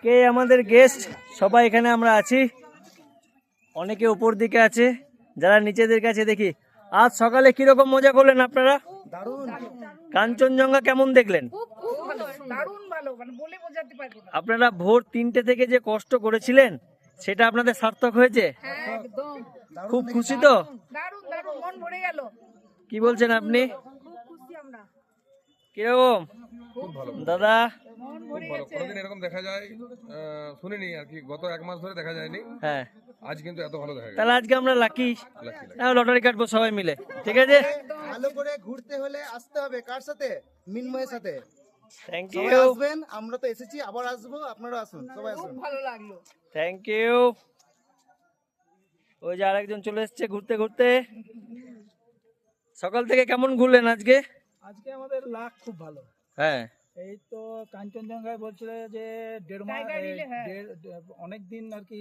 কে আমাদের গেস্ট সবাই এখানে আমরা আছি, অনেকে উপর দিকে আছে, যারা নিচেদের কাছে দেখি। আজ সকালে কিরকম মজা করলেন আপনারা? কাঞ্চনজঙ্ঘা কেমন দেখলেন? আপনারা ভোর 3টে থেকে যে কষ্ট করেছিলেন সেটা আপনাদের সার্থক হয়েছে? খুব খুশি তো? কি বলছেন আপনি? কিরকম দাদা? খুব ভালো। কোনোদিন এরকম দেখা যায় শুনিনি আর কি, গত 1 মাস ধরে দেখা যায়নি। হ্যাঁ, আজ কিন্তু এত ভালো দেখা গেল। তাহলে আজকে আমরা লাকি, লটারি কাটবো সবাই মিলে, ঠিক আছে? ভালো করে ঘুরতে হলে আসতে হবে কার সাথে? মিন্ময়ের সাথে। থ্যাংক সবাই ইউ, আসবেন, আমরা তো এসেছি, আবার আসবো, আপনারা আসুন, সবাই আসুন। Thank you. ওই যে আরেকজন চলে এসছে ঘুরতে ঘুরতে। সকাল থেকে কেমন ঘুরলেন আজকে? আজকে আমাদের লাক খুব ভালো। হ্যাঁ, এই তো কাঞ্চনজঙ্ঘায় বলছিল যে 1.5 মাস অনেক দিন আর কি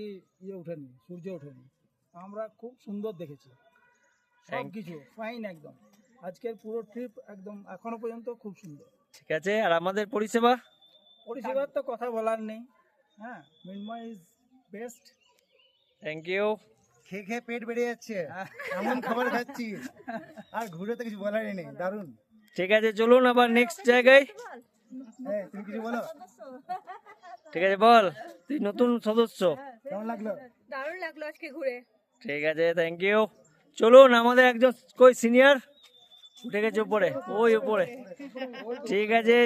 ওঠেনি, সূর্য ওঠেনি। আমরা খুব সুন্দর দেখেছি, সব কিছু ফাইন একদম। আজকের পুরো ট্রিপ একদম এখনো পর্যন্ত খুব সুন্দর। ঠিক আছে। আর আমাদের পরিষেবা? পরিষেবার তো কথা বলার নেই। হ্যাঁ, Minmoy is best. Thank you. খেয়ে খেয়ে পেট বেড়ে যাচ্ছে, এমন খাবার খাচ্ছি, আর ঘুরে তো কিছু বলারই নেই। দারুণ। ঠিক আছে, চলুন আবার নেক্সট জায়গায়। তুমি কিছু বলো। ঠিক আছে, বল, তুই নতুন সদস্য। কেমন লাগলো? দারুণ লাগলো আজকে ঘুরে। ঠিক আছে, থ্যাংক ইউ। চলুন, আমাদের একজন কই সিনিয়র উঠে গেছে উপরে, ওই উপরে। ঠিক আছে।